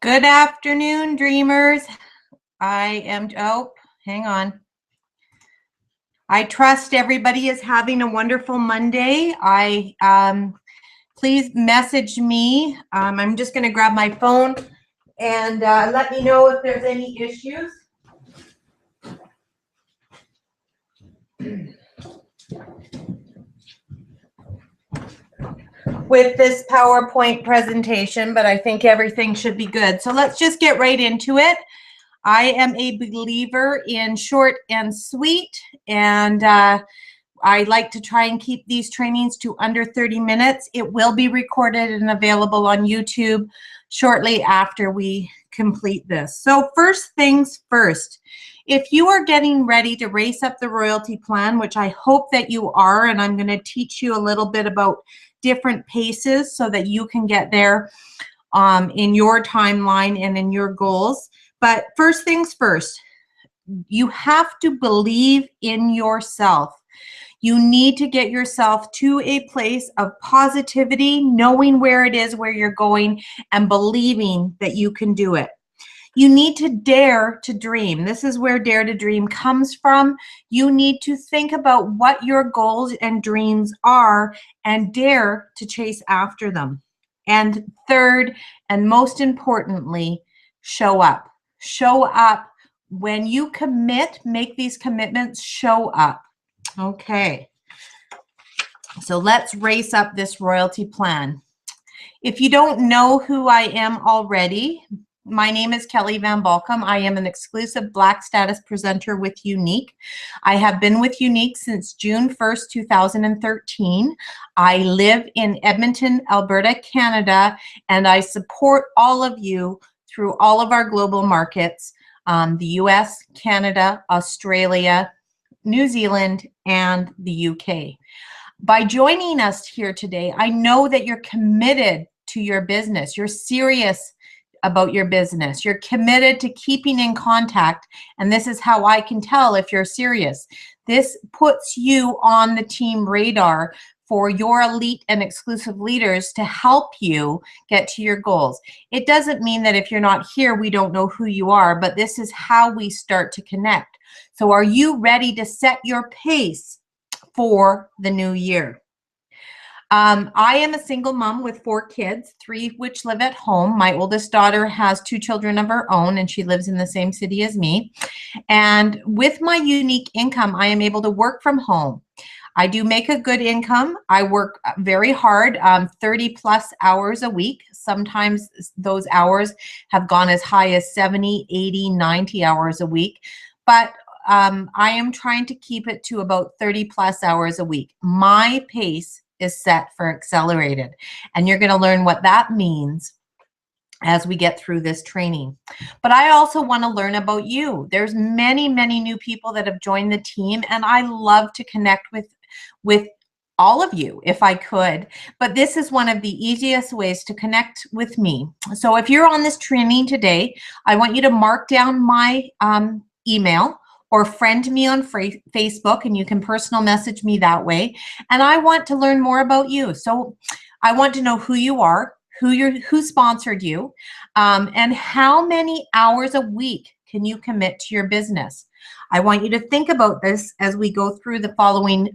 Good afternoon, dreamers. Hang on. I trust everybody is having a wonderful Monday. Please message me. I'm just going to grab my phone and let me know if there's any issues. With this PowerPoint presentation, but I think everything should be good. So let's just get right into it. I am a believer in short and sweet, and I like to try and keep these trainings to under 30 minutes. It will be recorded and available on YouTube shortly after we complete this. So first things first, if you are getting ready to race up the royalty plan, which I hope that you are, and I'm going to teach you a little bit about different paces so that you can get there in your timeline and in your goals. But first things first, you have to believe in yourself. You need to get yourself to a place of positivity, knowing where it is, where you're going, and believing that you can do it. You need to dare to dream. This is where Dare to Dream comes from. You need to think about what your goals and dreams are and dare to chase after them. And third, and most importantly, show up. Show up. When you commit, make these commitments, show up. Okay. So let's race up this royalty plan. If you don't know who I am already, my name is Kelly Van Balcom. I am an exclusive Black status presenter with Unique. I have been with Unique since June 1st, 2013. I live in Edmonton, Alberta, Canada, and I support all of you through all of our global markets, the US, Canada, Australia, New Zealand, and the UK. By joining us here today, I know that you're committed to your business. You're serious about your business. You're committed to keeping in contact, and this is how I can tell if you're serious. This puts you on the team radar for your elite and exclusive leaders to help you get to your goals. It doesn't mean that if you're not here, we don't know who you are, but this is how we start to connect. So are you ready to set your pace for the new year? I am a single mom with 4 kids, 3 which live at home. My oldest daughter has 2 children of her own, and she lives in the same city as me. And with my unique income, I am able to work from home. I do make a good income. I work very hard, 30 plus hours a week. Sometimes those hours have gone as high as 70, 80, 90 hours a week. But I am trying to keep it to about 30 plus hours a week. My pace is set for accelerated, and you're going to learn what that means as we get through this training. But I also want to learn about you. There's many new people that have joined the team, and I love to connect with all of you if I could, but this is one of the easiest ways to connect with me. So if you're on this training today, I want you to mark down my email or friend me on Facebook, and you can personal message me that way. And I want to learn more about you. So I want to know who you are, who sponsored you, and how many hours a week can you commit to your business. I want you to think about this as we go through the following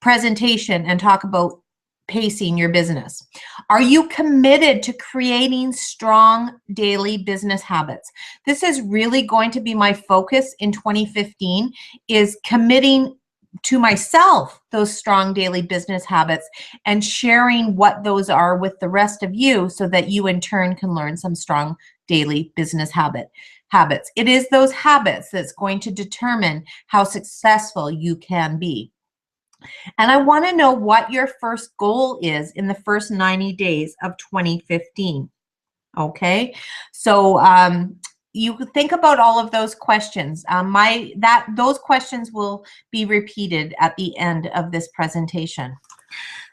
presentation and talk about pacing your business. Are you committed to creating strong daily business habits? This is really going to be my focus in 2015, is committing to myself those strong daily business habits and sharing what those are with the rest of you so that you in turn can learn some strong daily business habits. It is those habits that's going to determine how successful you can be. And I want to know what your first goal is in the first 90 days of 2015. Okay, so you think about all of those questions. Those questions will be repeated at the end of this presentation.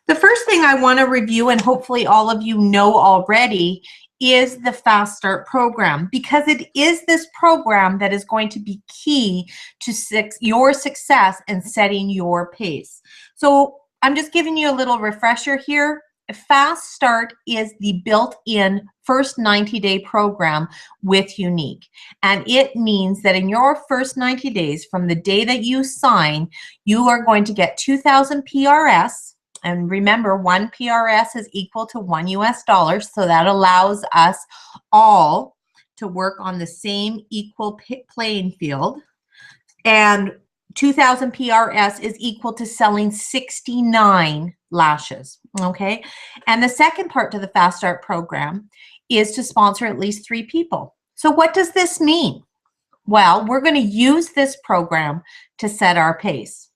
The first thing I want to review, and hopefully all of you know already, is the Fast Start program, because it is this program that is going to be key to your success and setting your pace. So I'm just giving you a little refresher here. Fast Start is the built-in first 90-day program with Unique. And it means that in your first 90 days, from the day that you sign, you are going to get 2,000 PRS. And remember, 1 PRS is equal to $1 US. So that allows us all to work on the same equal playing field. And 2,000 PRS is equal to selling 69 lashes, okay? And the second part to the Fast Start program is to sponsor at least 3 people. So what does this mean? Well, we're going to use this program to set our pace.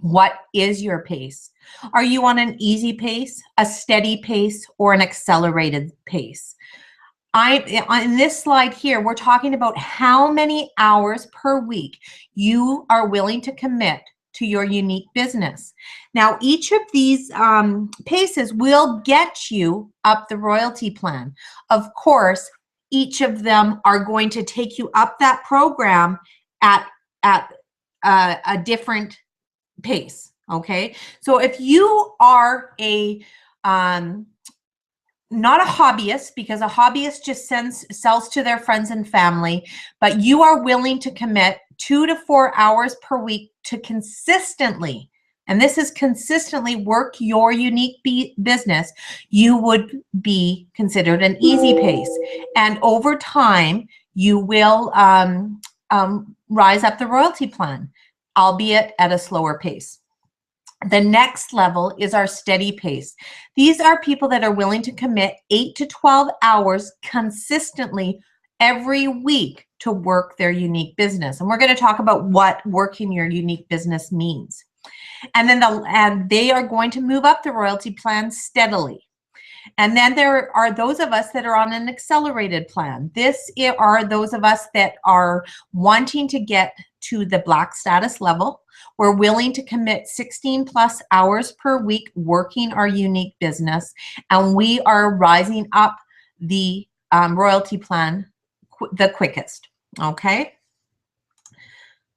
What is your pace? Are you on an easy pace, a steady pace, or an accelerated pace? On this slide here, we're talking about how many hours per week you are willing to commit to your unique business. Now, each of these paces will get you up the royalty plan. Of course, each of them are going to take you up that program at a different pace, okay? So if you are a not a hobbyist, because a hobbyist just sells to their friends and family, but you are willing to commit 2 to 4 hours per week to consistently, and this is consistently, work your unique business, you would be considered an easy pace. And over time, you will rise up the royalty plan, albeit at a slower pace. The next level is our steady pace. These are people that are willing to commit 8 to 12 hours consistently every week to work their unique business. And we're going to talk about what working your unique business means. And then they are going to move up the royalty plan steadily. And then there are those of us that are on an accelerated plan. This are those of us that are wanting to get to the black status level. We're willing to commit 16 plus hours per week working our unique business, and we are rising up the royalty plan the quickest, okay?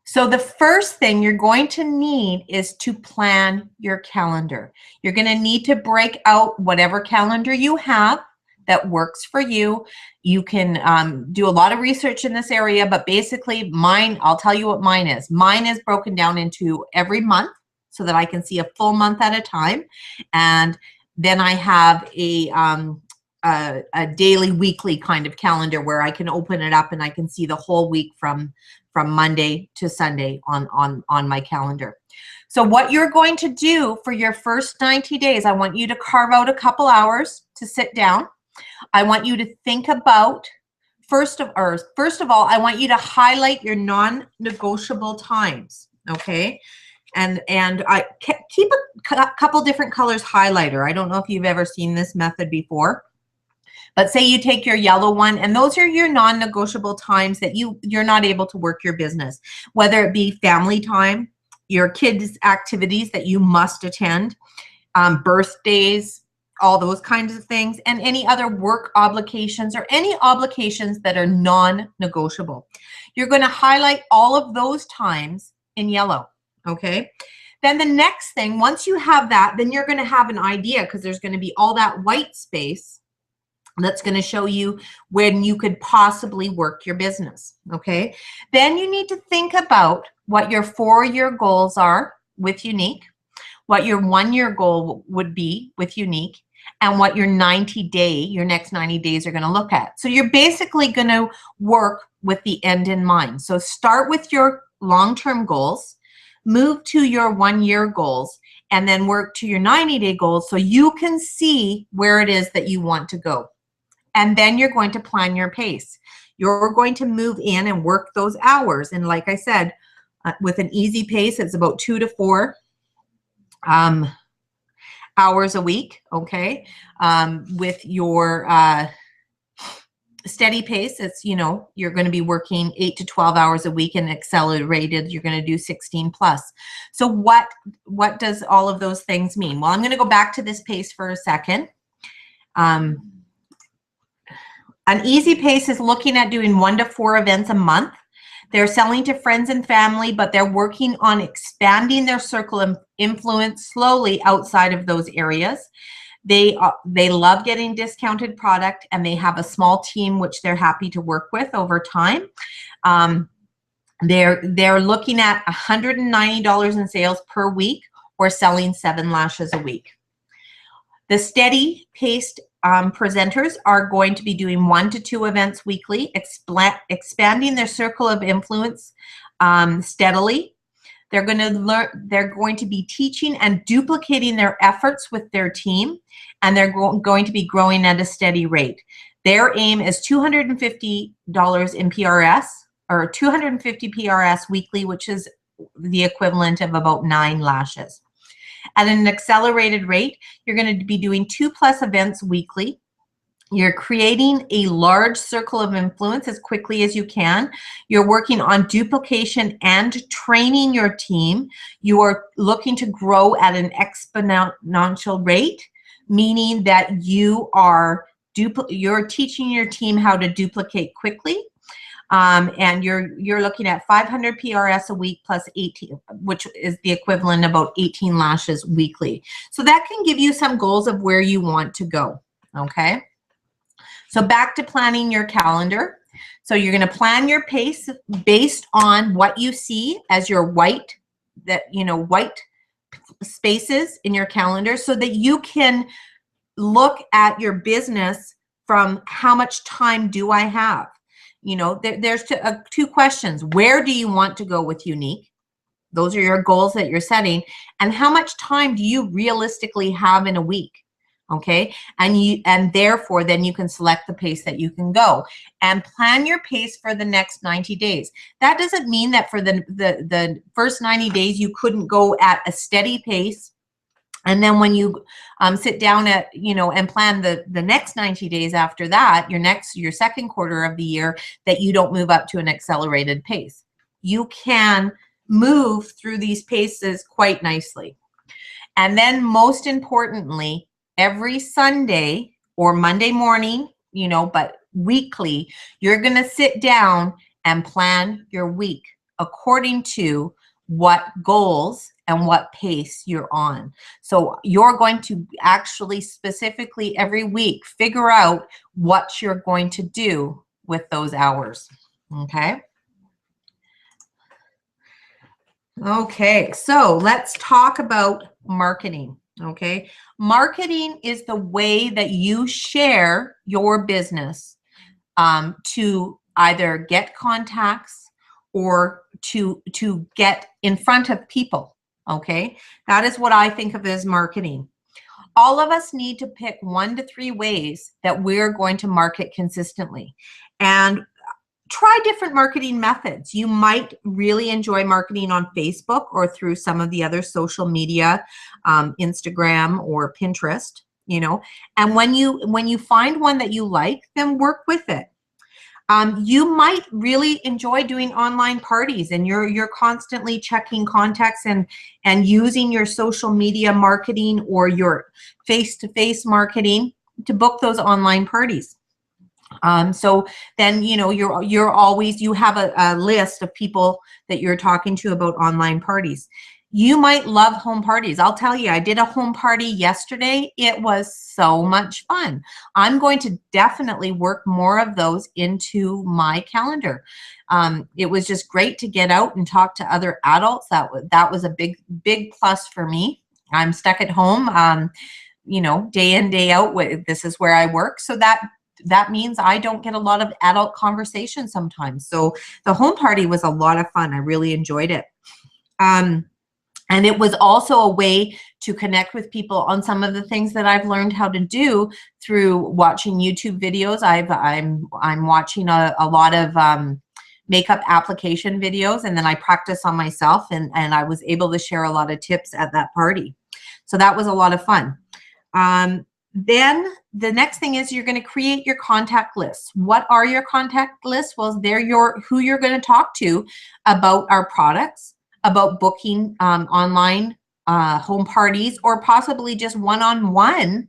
So the first thing you're going to need is to plan your calendar. You're going to need to break out whatever calendar you have that works for you. You can do a lot of research in this area, but basically mine, I'll tell you what mine is. Mine is broken down into every month so that I can see a full month at a time. And then I have a daily, weekly kind of calendar where I can open it up and I can see the whole week from Monday to Sunday on my calendar. So what you're going to do for your first 90 days, I want you to carve out a couple hours to sit down. I want you to think about, first of all, I want you to highlight your non-negotiable times, okay? And I keep a couple different colors highlighter. I don't know if you've ever seen this method before. But say you take your yellow one, and those are your non-negotiable times that you're not able to work your business, whether it be family time, your kids' activities that you must attend, birthdays, all those kinds of things, and any other work obligations or any obligations that are non-negotiable. You're going to highlight all of those times in yellow, okay? Then the next thing, once you have that, then you're going to have an idea, because there's going to be all that white space that's going to show you when you could possibly work your business, okay? Then you need to think about what your 4-year goals are with Unique, what your 1-year goal would be with Unique, and what your next 90 days are going to look at. So you're basically going to work with the end in mind. So start with your long-term goals, move to your 1-year goals, and then work to your 90-day goals so you can see where it is that you want to go. And then you're going to plan your pace. You're going to move in and work those hours. And like I said, with an easy pace, it's about 2 to 4 hours a week, okay? With your steady pace, it's, you're going to be working 8 to 12 hours a week, and accelerated, you're going to do 16 plus. So what does all of those things mean? Well, I'm going to go back to this pace for a second. An easy pace is looking at doing 1 to 4 events a month. They're selling to friends and family, but they're working on expanding their circle of influence slowly outside of those areas. They love getting discounted product, and they have a small team which they're happy to work with over time. They're looking at $190 in sales per week, or selling 7 lashes a week. The steady paced presenters are going to be doing 1 to 2 events weekly, expanding their circle of influence steadily. They're going to be teaching and duplicating their efforts with their team, and they're going to be growing at a steady rate. Their aim is $250 in PRS, or 250 PRS weekly, which is the equivalent of about 9 lashes. At an accelerated rate, you're going to be doing 2+ events weekly. You're creating a large circle of influence as quickly as you can. You're working on duplication and training your team. You are looking to grow at an exponential rate, meaning that you're teaching your team how to duplicate quickly. And you're looking at 500 PRS a week plus 18, which is the equivalent of about 18 lashes weekly. So that can give you some goals of where you want to go, okay? So back to planning your calendar. So you're going to plan your pace based on what you see as your white spaces in your calendar, so that you can look at your business from how much time do I have? You know, there's 2 questions. Where do you want to go with Unique? Those are your goals that you're setting. And how much time do you realistically have in a week? Okay, and therefore then you can select the pace that you can go, and plan your pace for the next 90 days. That doesn't mean that for the first 90 days you couldn't go at a steady pace, and then when you sit down and plan the next 90 days after that, your second quarter of the year, that you don't move up to an accelerated pace. You can move through these paces quite nicely. And then most importantly, every Sunday or Monday morning, but weekly, you're going to sit down and plan your week according to what goals and what pace you're on. So you're going to actually specifically every week figure out what you're going to do with those hours. Okay. Okay, so let's talk about marketing. Okay, marketing is the way that you share your business to either get contacts or to get in front of people. Okay, that is what I think of as marketing. All of us need to pick 1 to 3 ways that we're going to market consistently, and try different marketing methods. You might really enjoy marketing on Facebook or through some of the other social media, Instagram or Pinterest, and when you find one that you like, then work with it. You might really enjoy doing online parties, and you're constantly checking contacts and using your social media marketing or your face-to-face marketing to book those online parties. So then, you have a list of people that you're talking to about online parties. You might love home parties. I'll tell you, I did a home party yesterday. It was so much fun. I'm going to definitely work more of those into my calendar. It was just great to get out and talk to other adults. That was a big plus for me. I'm stuck at home, day in, day out. This is where I work. So that means I don't get a lot of adult conversation sometimes. So the home party was a lot of fun. I really enjoyed it. And it was also a way to connect with people on some of the things that I've learned how to do through watching YouTube videos. I'm watching a lot of makeup application videos, and then I practice on myself, and I was able to share a lot of tips at that party. So that was a lot of fun. Then the next thing is you're going to create your contact lists. What are your contact lists? Well, they're who you're going to talk to about our products, about booking online home parties, or possibly just one-on-one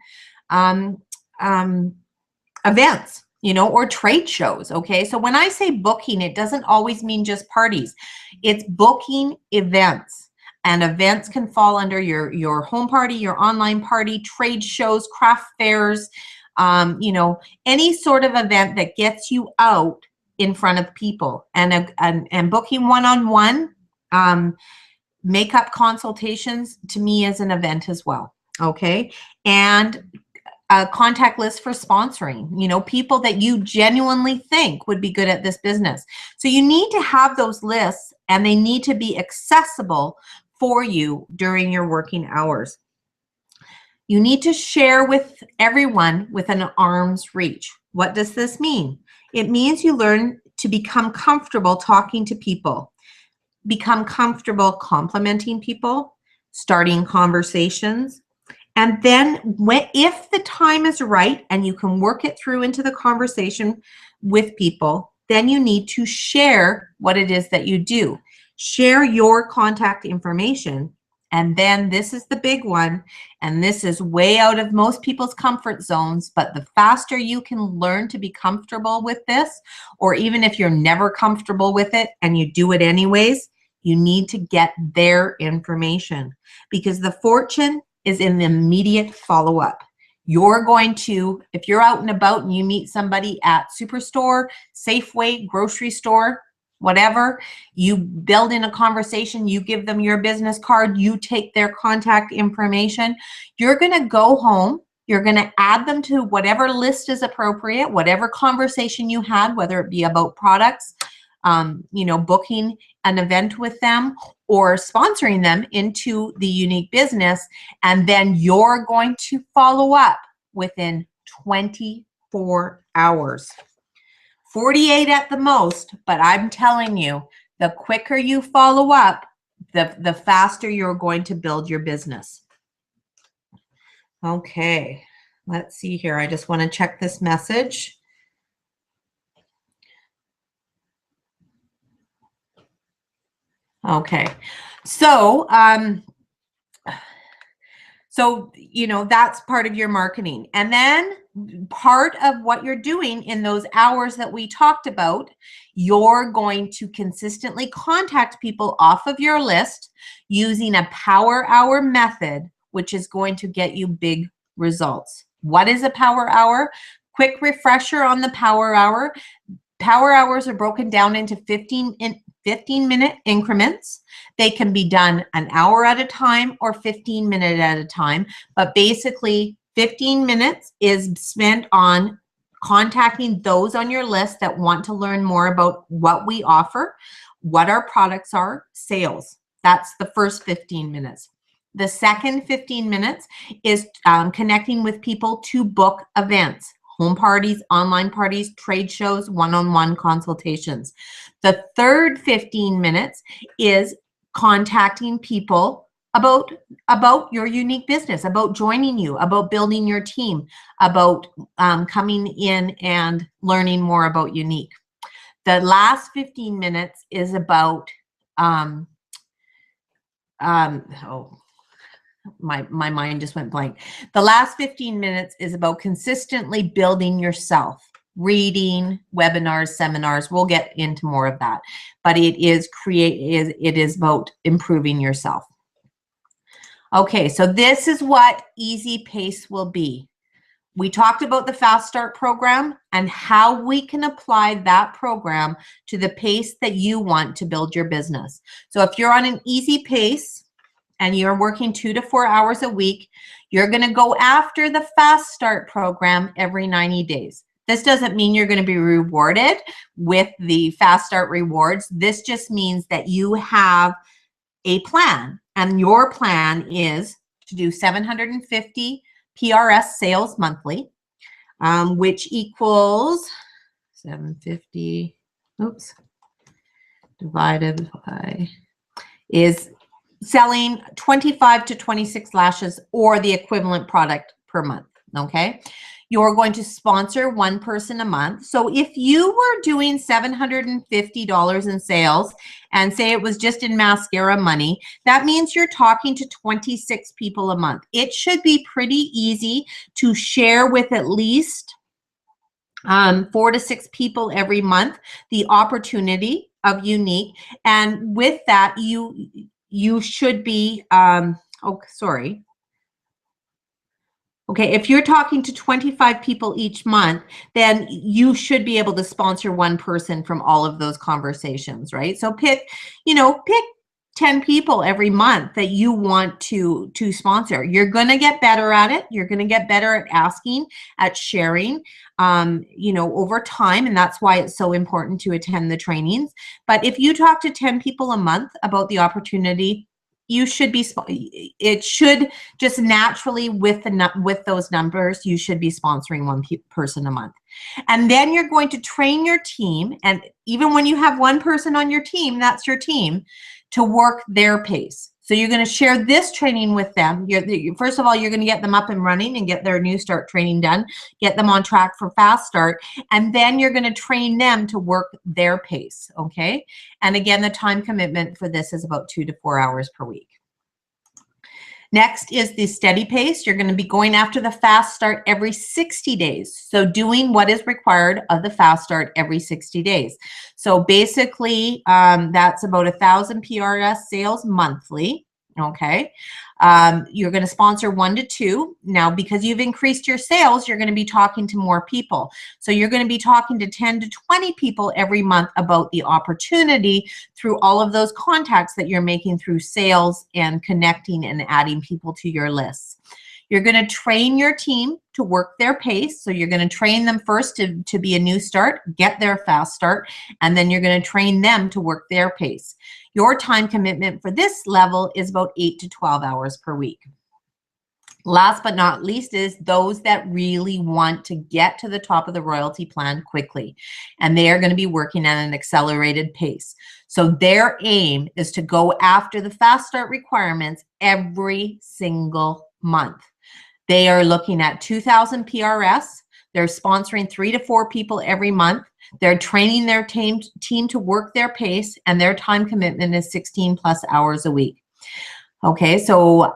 events, or trade shows. Okay, so when I say booking, it doesn't always mean just parties. It's booking events. And events can fall under your home party, your online party, trade shows, craft fairs, you know, any sort of event that gets you out in front of people. And booking one-on-one makeup consultations to me is an event as well. Okay. And a contact list for sponsoring, you know, people that you genuinely think would be good at this business. So you need to have those lists, and they need to be accessible for you during your working hours. You need to share with everyone within arm's reach. What does this mean? It means you learn to become comfortable talking to people, become comfortable complimenting people, starting conversations. And then if the time is right and you can work it through into the conversation with people, then you need to share what it is that you do. Share your contact information. And then this is the big one, and this is way out of most people's comfort zones, but the faster you can learn to be comfortable with this, or even if you're never comfortable with it and you do it anyways, you need to get their information, because the fortune is in the immediate follow-up. You're going to, if you're out and about and you meet somebody at Superstore, Safeway, grocery store, whatever, you build in a conversation, you give them your business card, you take their contact information, you're going to go home, you're going to add them to whatever list is appropriate, whatever conversation you had, whether it be about products, you know, booking an event with them or sponsoring them into the unique business. And then you're going to follow up within 24 hours. 48 at the most, but I'm telling you, the quicker you follow up, the faster you're going to build your business. Okay, let's see here. I just want to check this message. Okay, so you know, that's part of your marketing. And then part of what you're doing in those hours that we talked about, you're going to consistently contact people off of your list using a power hour method, which is going to get you big results. What is a power hour? Quick refresher on the power hour. Power hours are broken down into 15-minute increments. They can be done an hour at a time or 15 minutes at a time, but basically 15 minutes is spent on contacting those on your list that want to learn more about what we offer, what our products are, sales. That's the first 15 minutes. The second 15 minutes is connecting with people to book events. Home parties, online parties, trade shows, one-on-one consultations. The third 15 minutes is contacting people about your unique business, about joining you, about building your team, about coming in and learning more about unique. The last 15 minutes is about my mind just went blank. The last 15 minutes is about consistently building yourself, reading, webinars, seminars. We'll get into more of that, but it is about improving yourself. Okay, so this is what Easy Pace will be. We talked about the Fast Start program and how we can apply that program to the pace that you want to build your business. So if you're on an easy pace, and you're working 2 to 4 hours a week, you're going to go after the Fast Start program every 90 days. This doesn't mean you're going to be rewarded with the Fast Start rewards. This just means that you have a plan, and your plan is to do 750 PRS sales monthly, which equals 750, divided by, is selling 25 to 26 lashes or the equivalent product per month, okay? You're going to sponsor one person a month. So if you were doing $750 in sales and say it was just in mascara money, that means you're talking to 26 people a month. It should be pretty easy to share with at least 4 to 6 people every month the opportunity of unique. And with that, you should be, oh, sorry. Okay, if you're talking to 25 people each month, then you should be able to sponsor one person from all of those conversations, right? So pick 10 people every month that you want to sponsor. You're going to get better at it. You're going to get better at asking, at sharing, over time. And that's why it's so important to attend the trainings. But if you talk to 10 people a month about the opportunity, you should be, it should just naturally with those numbers, you should be sponsoring one person a month. And then you're going to train your team. And even when you have one person on your team, that's your team, to work their pace. So you're going to share this training with them. First of all, you're going to get them up and running and get their new start training done, get them on track for fast start, and then you're going to train them to work their pace, okay? And again, the time commitment for this is about 2 to 4 hours per week. Next is the steady pace. You're going to be going after the fast start every 60 days. So doing what is required of the fast start every 60 days. So basically, that's about 1,000 PRS sales monthly. Okay. You're going to sponsor 1 to 2. Now, because you've increased your sales, you're going to be talking to more people. So you're going to be talking to 10 to 20 people every month about the opportunity through all of those contacts that you're making through sales and connecting and adding people to your lists. You're going to train your team to work their pace. So you're going to train them first to be a new start, get their fast start, and then you're going to train them to work their pace. Your time commitment for this level is about 8 to 12 hours per week. Last but not least is those that really want to get to the top of the royalty plan quickly, and they are going to be working at an accelerated pace. So their aim is to go after the fast start requirements every single month. They are looking at 2,000 PRS. They're sponsoring 3 to 4 people every month. They're training their team to work their pace, and their time commitment is 16 plus hours a week. Okay, so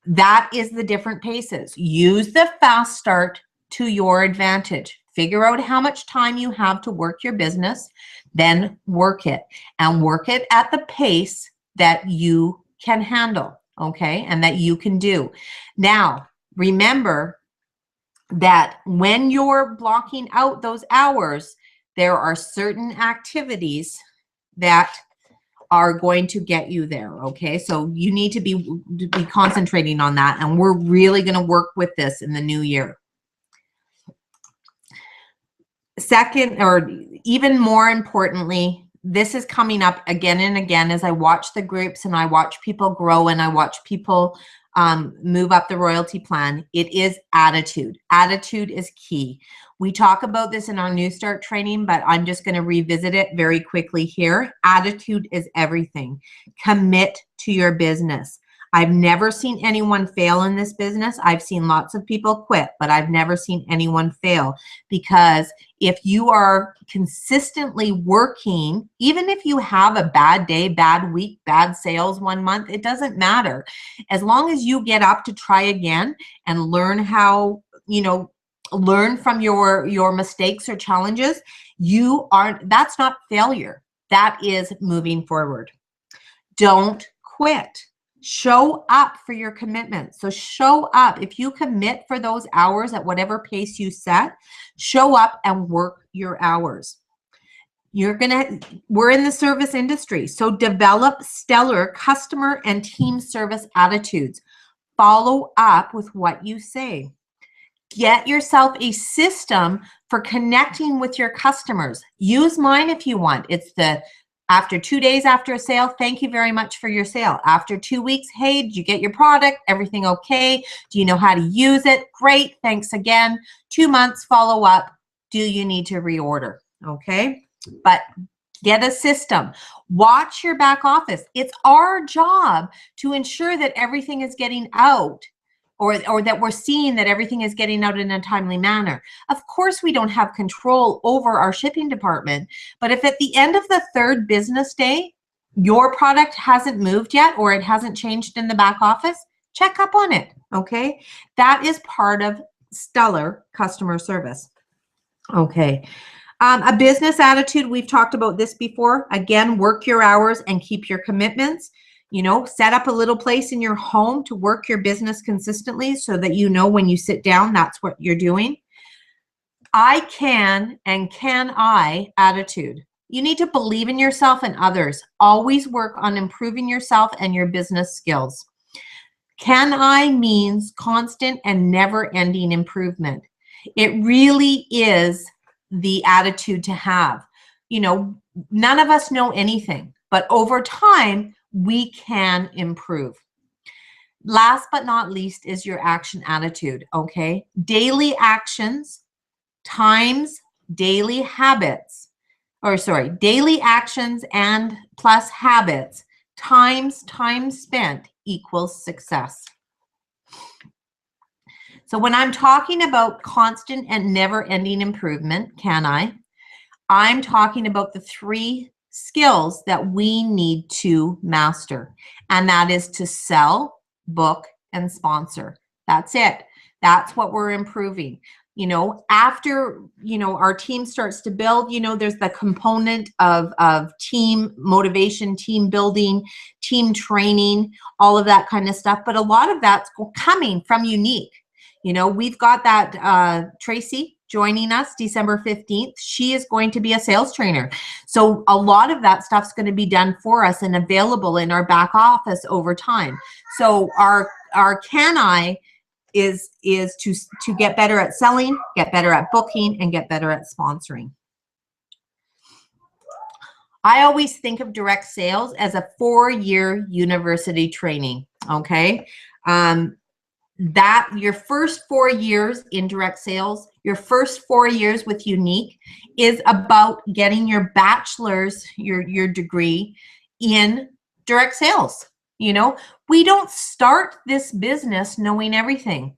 that is the different paces. Use the fast start to your advantage. Figure out how much time you have to work your business, then work it, and work it at the pace that you can handle, okay, and that you can do. Now, remember that when you're blocking out those hours, there are certain activities that are going to get you there, okay? So you need to be concentrating on that, and we're really going to work with this in the new year. Second, or even more importantly, this is coming up again and again as I watch the groups and I watch people grow and I watch people move up the royalty plan. It is attitude. Attitude is key. We talk about this in our New Start training, but I'm just going to revisit it very quickly here. Attitude is everything. Commit to your business. I've never seen anyone fail in this business. I've seen lots of people quit, but I've never seen anyone fail, because if you are consistently working, even if you have a bad day, bad week, bad sales one month, it doesn't matter. As long as you get up to try again and learn how, learn from your mistakes or challenges, that's not failure. That is moving forward. Don't quit. Show up for your commitment. So show up. If you commit for those hours at whatever pace you set, show up and work your hours. We're in the service industry, so develop stellar customer and team service attitudes. Follow up with what you say. Get yourself a system for connecting with your customers. Use mine if you want. It's the after 2 days after a sale, thank you very much for your sale. After 2 weeks, hey, did you get your product? Everything okay? Do you know how to use it? Great, thanks again. 2 months, follow up. Do you need to reorder? Okay, but get a system. Watch your back office. It's our job to ensure that everything is getting out, or that we're seeing that everything is getting out in a timely manner. Of course, we don't have control over our shipping department, but if at the end of the 3rd business day, your product hasn't moved yet or it hasn't changed in the back office, check up on it, okay? That is part of stellar customer service. Okay. A business attitude, we've talked about this before. Again, work your hours and keep your commitments. You know, set up a little place in your home to work your business consistently so that you know when you sit down, that's what you're doing. I can and can I attitude. You need to believe in yourself and others. Always work on improving yourself and your business skills. Can I means constant and never-ending improvement. It really is the attitude to have. You know, none of us know anything, but over time, we can improve. Last but not least is your action attitude, okay? Daily actions times daily habits, or sorry, daily actions and plus habits times time spent equals success. So when I'm talking about constant and never-ending improvement, I'm talking about the 3 skills that we need to master, and that is to sell, book, and sponsor. That's it. That's what we're improving. You know, after, you know, our team starts to build, you know, there's the component of team motivation, team building, team training, all of that kind of stuff. But a lot of that's coming from Unique. You know, we've got that Tracy joining us December 15th. She is going to be a sales trainer. So a lot of that stuff's going to be done for us and available in our back office over time. So our can I is to get better at selling, get better at booking, and get better at sponsoring. I always think of direct sales as a 4-year university training, okay? That your first 4 years in direct sales, your first 4 years with Unique is about getting your bachelor's, your degree in direct sales. You know, we don't start this business knowing everything.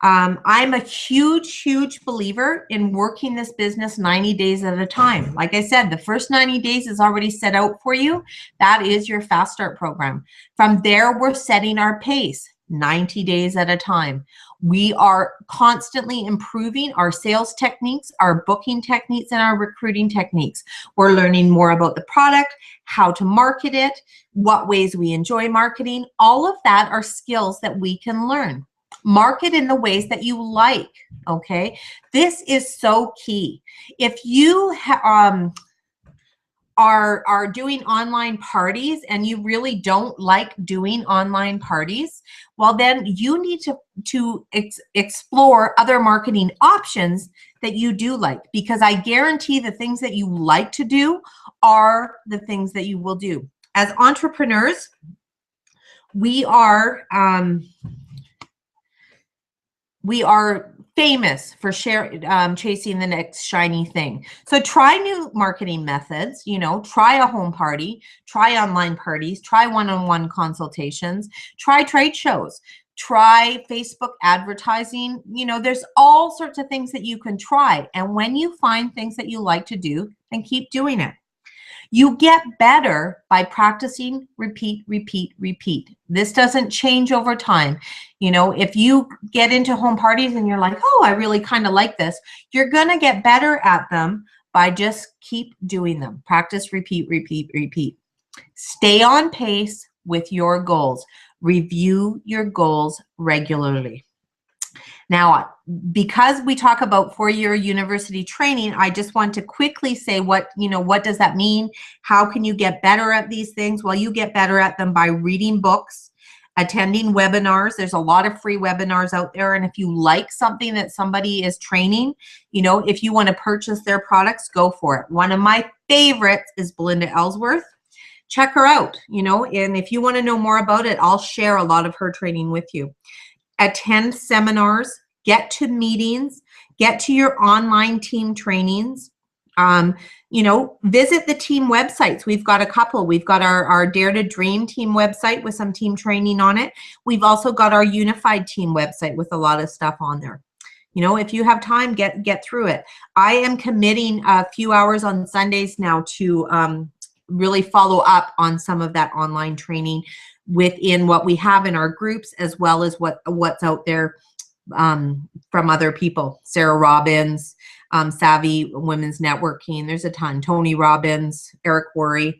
I'm a huge believer in working this business 90 days at a time. Like I said, the first 90 days is already set out for you. That is your Fast Start program. From there, we're setting our pace 90 days at a time. We are constantly improving our sales techniques, our booking techniques, and our recruiting techniques. We're learning more about the product, how to market it, what ways we enjoy marketing. All of that are skills that we can learn. Market in the ways that you like, okay? This is so key. If you are doing online parties and you really don't like doing online parties, well, then you need to explore other marketing options that you do like, because I guarantee the things that you like to do are the things that you will do. As entrepreneurs, we are famous for chasing the next shiny thing. So try new marketing methods, you know, try a home party, try online parties, try one-on-one consultations, try trade shows, try Facebook advertising. You know, there's all sorts of things that you can try. And when you find things that you like to do, then keep doing it. You get better by practicing, repeat. This doesn't change over time. You know, if you get into home parties and you're like, oh, I really kind of like this, you're going to get better at them by just keep doing them. Practice, repeat. Stay on pace with your goals. Review your goals regularly. Now, because we talk about 4-year university training, I just want to quickly say what does that mean? How can you get better at these things? Well, you get better at them by reading books, attending webinars. There's a lot of free webinars out there. And if you like something that somebody is training, you know, if you want to purchase their products, go for it. One of my favorites is Belinda Ellsworth. Check her out, you know, and if you want to know more about it, I'll share a lot of her training with you. Attend seminars, get to meetings, get to your online team trainings. You know, visit the team websites. We've got a couple. We've got our Dare to Dream team website with some team training on it. We've also got our unified team website with a lot of stuff on there. You know, if you have time, get through it. I am committing a few hours on Sundays now to really follow up on some of that online training within what we have in our groups, as well as what's out there from other people. Sarah Robbins, Savvy Women's Networking, there's a ton. Tony Robbins, Eric Worre.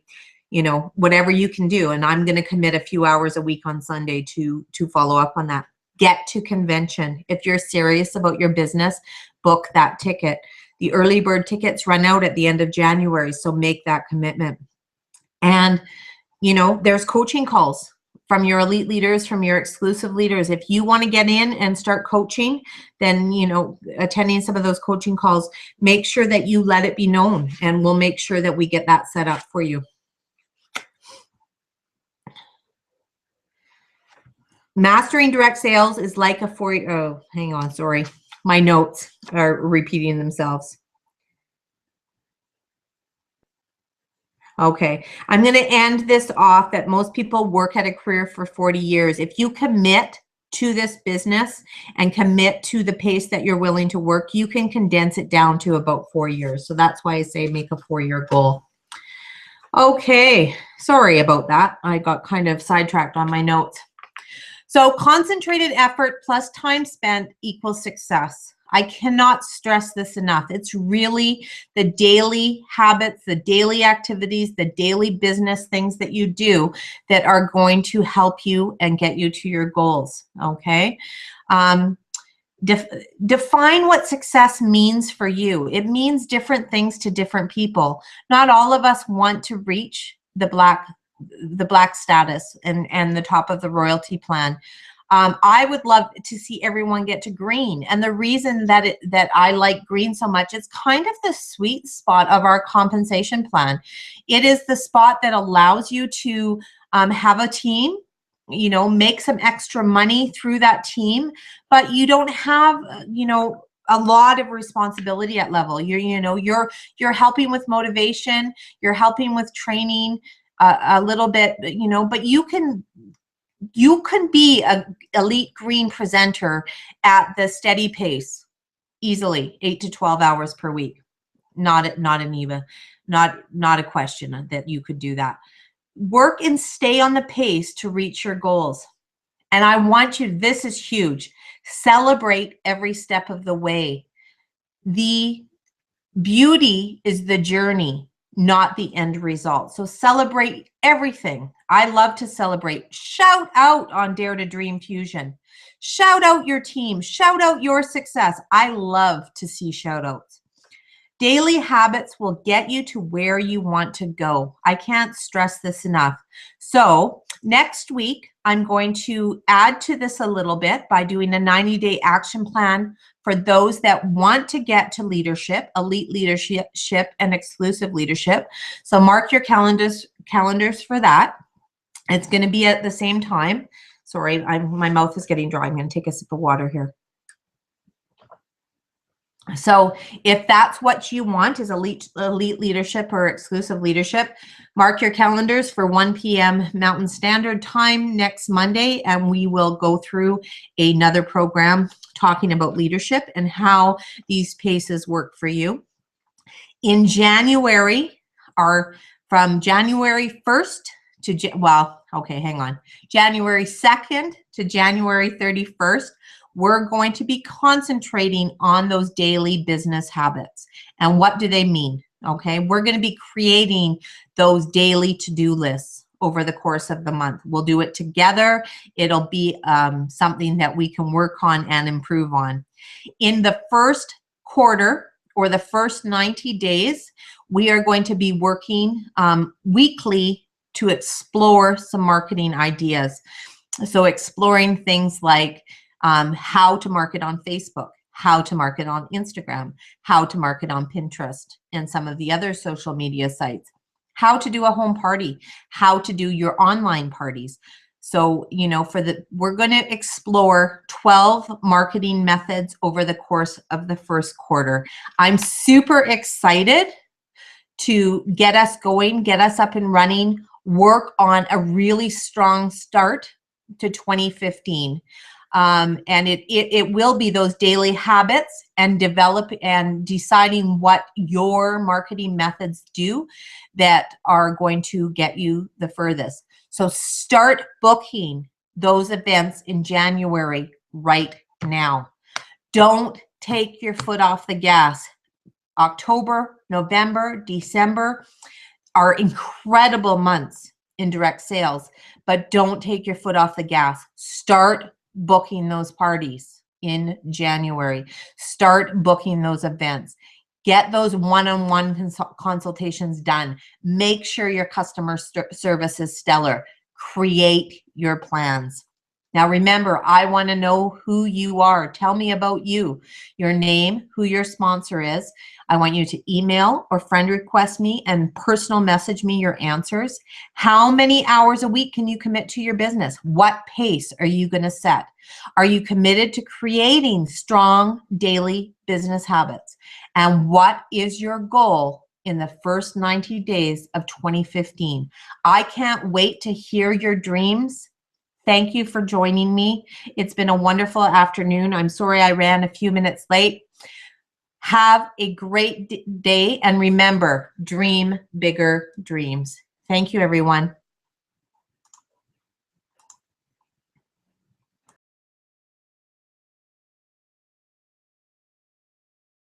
you know, whatever you can do. And I'm going to commit a few hours a week on Sunday to follow up on that. Get to convention. If you're serious about your business, book that ticket. The early bird tickets run out at the end of January, so make that commitment. And, you know, there's coaching calls from your elite leaders, from your exclusive leaders. If you want to get in and start coaching, then, you know, attending some of those coaching calls, make sure that you let it be known, and we'll make sure that we get that set up for you. Mastering direct sales is like a oh, hang on, sorry. My notes are repeating themselves. Okay, I'm going to end this off that most people work at a career for 40 years. If you commit to this business and commit to the pace that you're willing to work, you can condense it down to about 4 years. So that's why I say make a 4-year goal. Okay, sorry about that. I got kind of sidetracked on my notes. So concentrated effort plus time spent equals success. I cannot stress this enough. It's really the daily habits, the daily activities, the daily business things that you do that are going to help you and get you to your goals, okay? Define what success means for you. It means different things to different people. Not all of us want to reach the black status and the top of the royalty plan. I would love to see everyone get to green. And the reason that I like green so much, it's kind of the sweet spot of our compensation plan. It is the spot that allows you to have a team, you know, make some extra money through that team, but you don't have, you know, a lot of responsibility at level. You're helping with motivation, you're helping with training a little bit, you know, but you can be a elite green presenter at the steady pace easily, 8 to 12 hours per week. Not a question that you could do that. Work and stay on the pace to reach your goals. And I want you, this is huge, celebrate every step of the way. The beauty is the journey, not the end result. So celebrate everything. I love to celebrate. Shout out on Dare to Dream Fusion. Shout out your team. Shout out your success. I love to see shout outs. Daily habits will get you to where you want to go. I can't stress this enough. So next week, I'm going to add to this a little bit by doing a 90-day action plan for those that want to get to leadership, elite leadership, and exclusive leadership. So mark your calendars for that. It's going to be at the same time. Sorry, my mouth is getting dry. I'm going to take a sip of water here. So if that's what you want, is elite leadership or exclusive leadership, mark your calendars for 1 p.m. Mountain Standard Time next Monday, and we will go through another program talking about leadership and how these paces work for you. In January, from January 1st to, January 2nd to January 31st, we're going to be concentrating on those daily business habits. And what do they mean? Okay, we're going to be creating those daily to-do lists over the course of the month. We'll do it together. It'll be something that we can work on and improve on. In the first quarter, or the first 90 days, we are going to be working weekly to explore some marketing ideas. So exploring things like how to market on Facebook, how to market on Instagram, how to market on Pinterest and some of the other social media sites, how to do a home party, how to do your online parties. So, you know, we're going to explore 12 marketing methods over the course of the first quarter. I'm super excited to get us going, get us up and running, work on a really strong start to 2015. And it will be those daily habits and deciding what your marketing methods do that are going to get you the furthest. So start booking those events in January right now. Don't take your foot off the gas. October, November, December, are incredible months in direct sales, but don't take your foot off the gas. Start booking those parties in January. Start booking those events. Get those one-on-one consultations done. Make sure your customer service is stellar. Create your plans. Now remember, I want to know who you are. Tell me about you, your name, who your sponsor is. I want you to email or friend request me and personal message me your answers. How many hours a week can you commit to your business? What pace are you going to set? Are you committed to creating strong daily business habits? And what is your goal in the first 90 days of 2015? I can't wait to hear your dreams. Thank you for joining me. It's been a wonderful afternoon. I'm sorry I ran a few minutes late. Have a great day, and remember, dream bigger dreams. Thank you, everyone.